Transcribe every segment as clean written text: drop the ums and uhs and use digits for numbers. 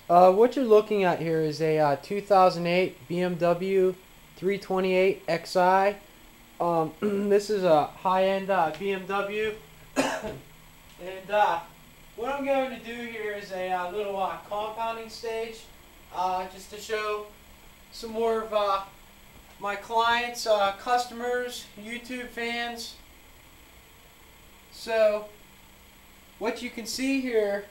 What you're looking at here is a 2008 BMW 328 Xi. This is a high-end BMW, and what I'm going to do here is a little compounding stage, just to show some more of my clients, customers, YouTube fans. So, what you can see here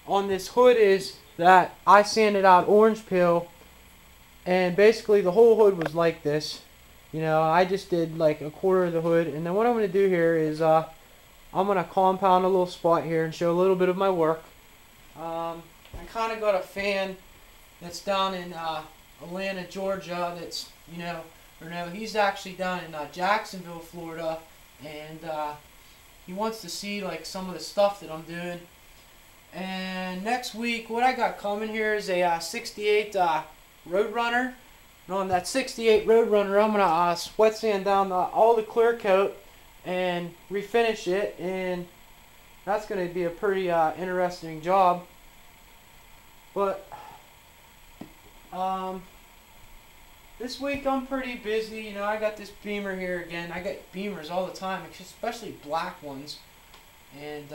on this hood is that I sanded out orange peel, and basically the whole hood was like this. You know, I just did like a quarter of the hood, and then what I'm going to do here is I'm going to compound a little spot here and show a little bit of my work. I kind of got a fan that's down in Atlanta, Georgia, that's, he's actually down in Jacksonville, Florida, and he wants to see like some of the stuff that I'm doing. And next week, what I got coming here is a 68 Roadrunner. And on that 68 Roadrunner, I'm going to wet sand down all the clear coat and refinish it. And that's going to be a pretty interesting job. But this week I'm pretty busy. You know, I got this Beamer here again. I get Beamers all the time, especially black ones. And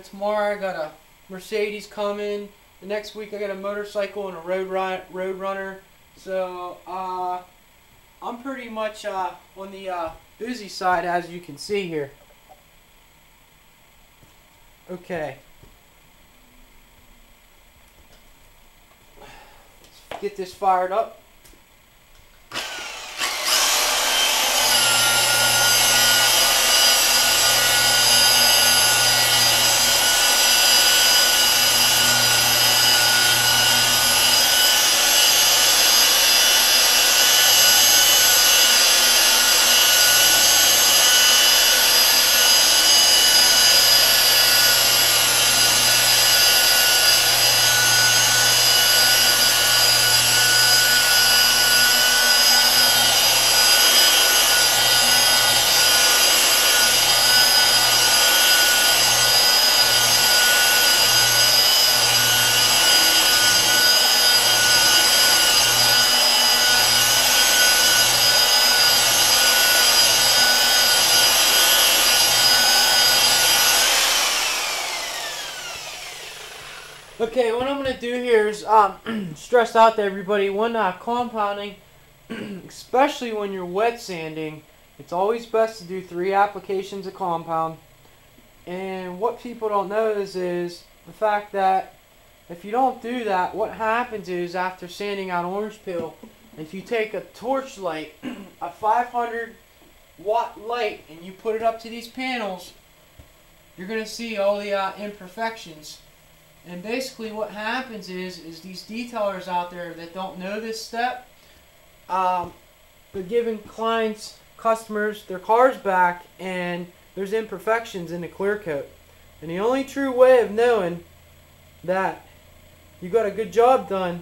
tomorrow I got a Mercedes coming. The next week I got a motorcycle and a Roadrunner. So I'm pretty much on the busy side, as you can see here. Okay. Let's get this fired up. Okay, what I'm going to do here is stress out to everybody, when compounding, especially when you're wet sanding, it's always best to do 3 applications of compound. And what people don't know is the fact that if you don't do that, what happens is, after sanding out orange peel, if you take a torch light, a 500 watt light, and you put it up to these panels, you're going to see all the imperfections. And basically what happens is these detailers out there that don't know this step, they're giving clients, customers, their cars back, and there's imperfections in the clear coat. And the only true way of knowing that you got a good job done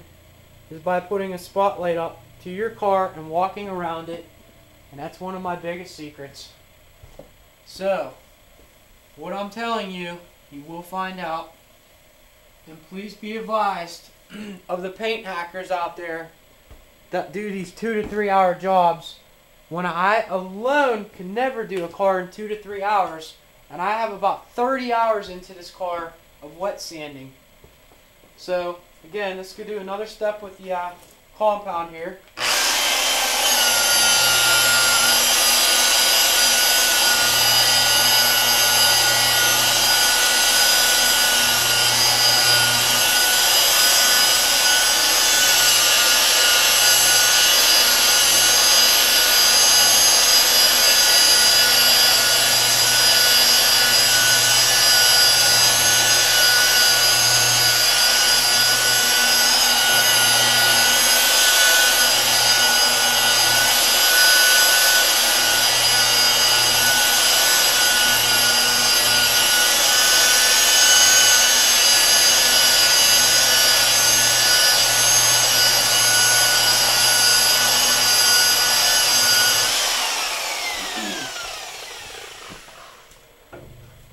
is by putting a spotlight up to your car and walking around it. And that's one of my biggest secrets. So, what I'm telling you, you will find out. And please be advised of the paint hackers out there that do these 2 to 3 hour jobs, when I alone can never do a car in 2 to 3 hours, and I have about 30 hours into this car of wet sanding. So again, let's go do another step with the compound here.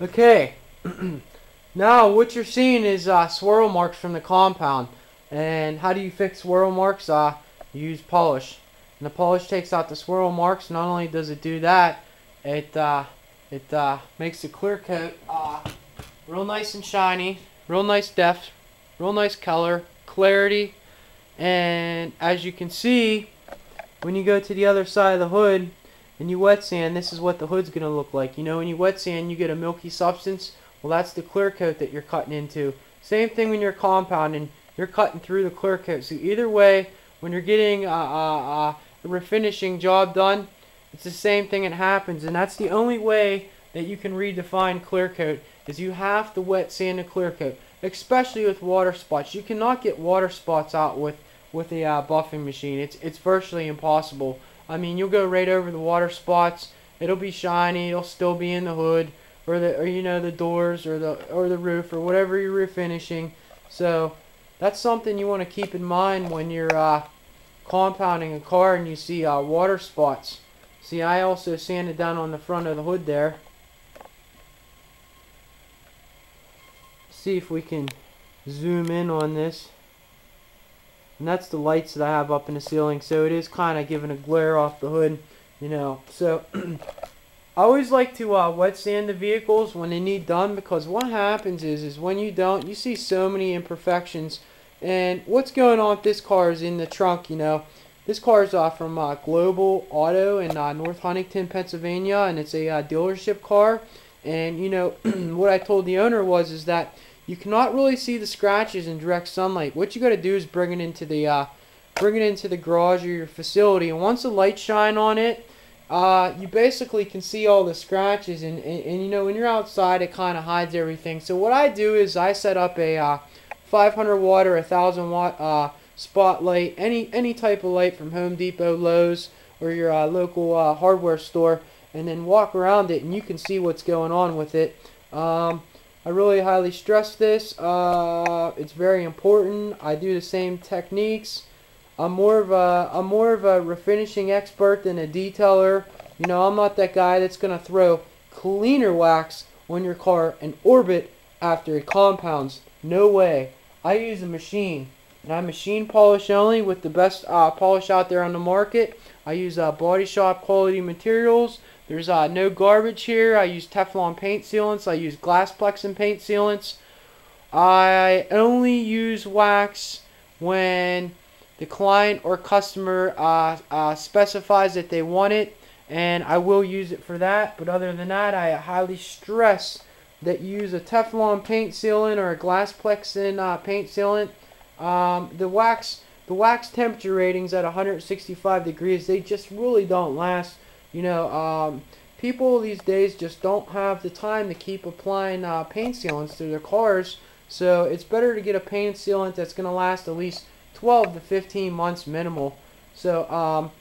Okay, Now what you're seeing is swirl marks from the compound. And how do you fix swirl marks? You use polish. And the polish takes out the swirl marks. Not only does it do that, it makes the clear coat real nice and shiny, real nice depth, real nice color, clarity. And as you can see, when you go to the other side of the hood and you wet sand, this is what the hood's going to look like. You know, when you wet sand, you get a milky substance. Well, that's the clear coat that you're cutting into. Same thing when you're compounding. You're cutting through the clear coat. So either way, when you're getting a refinishing job done, it's the same thing that happens. And that's the only way that you can redefine clear coat, is you have to wet sand the clear coat, especially with water spots. You cannot get water spots out with a buffing machine. It's virtually impossible. I mean, you'll go right over the water spots. It'll be shiny. It'll still be in the hood, or you know, the doors, or the roof, or whatever you're refinishing. So that's something you want to keep in mind when you're compounding a car and you see water spots. See, I also sanded down on the front of the hood there. See if we can zoom in on this. And that's the lights that I have up in the ceiling, so it is kind of giving a glare off the hood, you know. So I always like to wet sand the vehicles when they need done, because what happens is when you don't, you see so many imperfections. And what's going on with this car is in the trunk, you know. This car is from Global Auto in North Huntington, Pennsylvania, and it's a dealership car. And you know, what I told the owner is that you cannot really see the scratches in direct sunlight. What you got to do is bring it into the garage or your facility, and once the lights shine on it, you basically can see all the scratches. And you know, when you're outside, it kind of hides everything. So what I do is I set up a 500 watt or 1000 watt spotlight, any type of light from Home Depot, Lowe's, or your local hardware store, and then walk around it, and you can see what's going on with it. I really highly stress this. It's very important. I do the same techniques. I'm more of a refinishing expert than a detailer. You know, I'm not that guy that's gonna throw cleaner wax on your car and orbit after it compounds. No way. I use a machine, and I machine polish only with the best polish out there on the market. I use body shop quality materials. There's no garbage here. I use Teflon paint sealants. I use Glassplex and paint sealants. I only use wax when the client or customer specifies that they want it, and I will use it for that. But other than that, I highly stress that you use a Teflon paint sealant or a Glassplex and paint sealant. The wax temperature ratings at 165 degrees, they just really don't last. You know, people these days just don't have the time to keep applying paint sealants to their cars. So it's better to get a paint sealant that's going to last at least 12 to 15 months minimal. So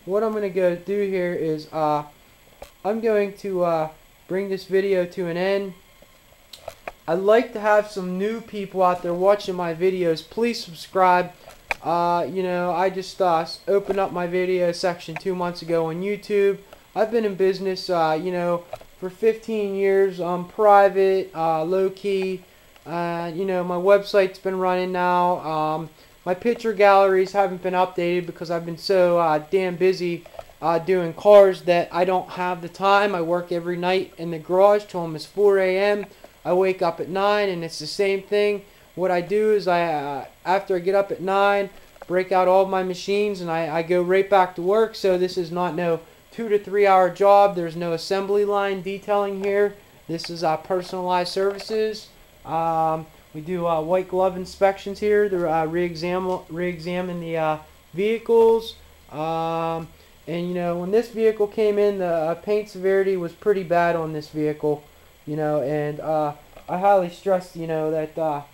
what I'm going to go do here is I'm going to bring this video to an end. I'd like to have some new people out there watching my videos. Please subscribe. You know, I just opened up my video section 2 months ago on YouTube. I've been in business, you know, for 15 years. I'm private, low-key. You know, my website's been running now. My picture galleries haven't been updated because I've been so damn busy doing cars that I don't have the time. I work every night in the garage till almost 4 a.m. I wake up at 9, and it's the same thing. What I do is after I get up at 9, break out all of my machines, and I go right back to work. So this is not no 2 to 3 hour job. There's no assembly line detailing here. This is personalized services. We do white glove inspections here to re-examine the vehicles. And you know, when this vehicle came in, the paint severity was pretty bad on this vehicle. You know, and I highly stress, you know, that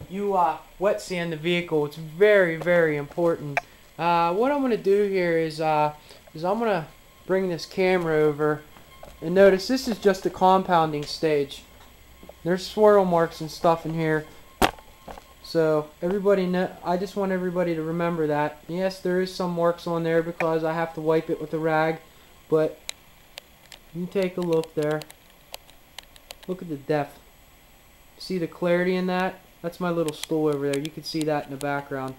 you wet sand the vehicle. It's very, very important. What I'm going to do here is I'm going to bring this camera over, and notice this is just the compounding stage. There's swirl marks and stuff in here, so everybody know. I just want everybody to remember that. Yes, there is some marks on there because I have to wipe it with a rag, but you take a look there. Look at the depth. See the clarity in that? That's my little stool over there. You can see that in the background.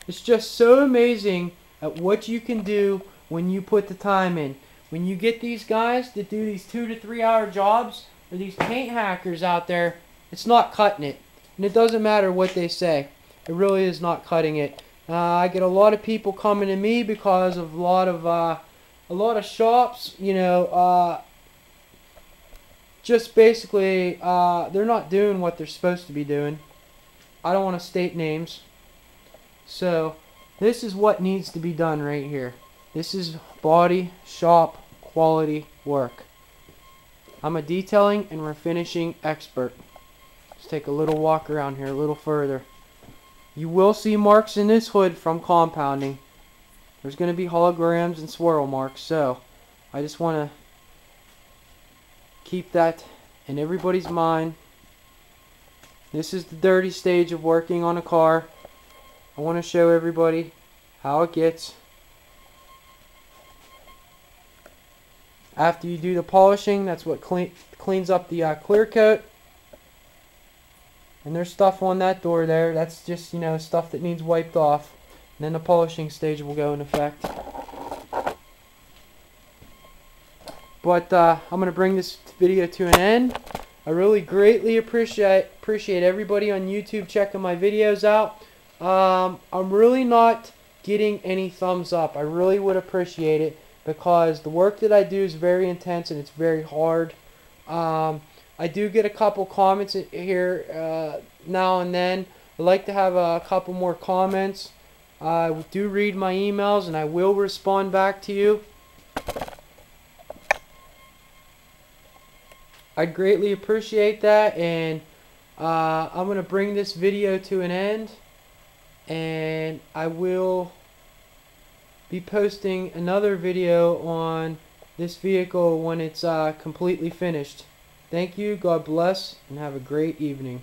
It's just so amazing at what you can do when you put the time in. When you get these guys that do these 2 to 3 hour jobs, or these paint hackers out there, it's not cutting it. And it doesn't matter what they say. It really is not cutting it. I get a lot of people coming to me because of a lot of shops, you know, just basically they're not doing what they're supposed to be doing. I don't want to state names. So this is what needs to be done right here. This is body shop quality work. I'm a detailing and refinishing expert. Let's take a little walk around here a little further. You will see marks in this hood from compounding. There's going to be holograms and swirl marks, so I just want to keep that in everybody's mind. This is the dirty stage of working on a car. I want to show everybody how it gets. After you do the polishing, that's what cleans up the clear coat. And there's stuff on that door there. That's just, you know, stuff that needs wiped off. And then the polishing stage will go in effect. But I'm going to bring this video to an end. I really greatly appreciate everybody on YouTube checking my videos out. I'm really not getting any thumbs up. I really would appreciate it, because the work that I do is very intense and it's very hard. I do get a couple comments here now and then. I'd like to have a couple more comments. I do read my emails and I will respond back to you. I'd greatly appreciate that, and I'm going to bring this video to an end, and I will be posting another video on this vehicle when it's completely finished. Thank you, God bless, and have a great evening.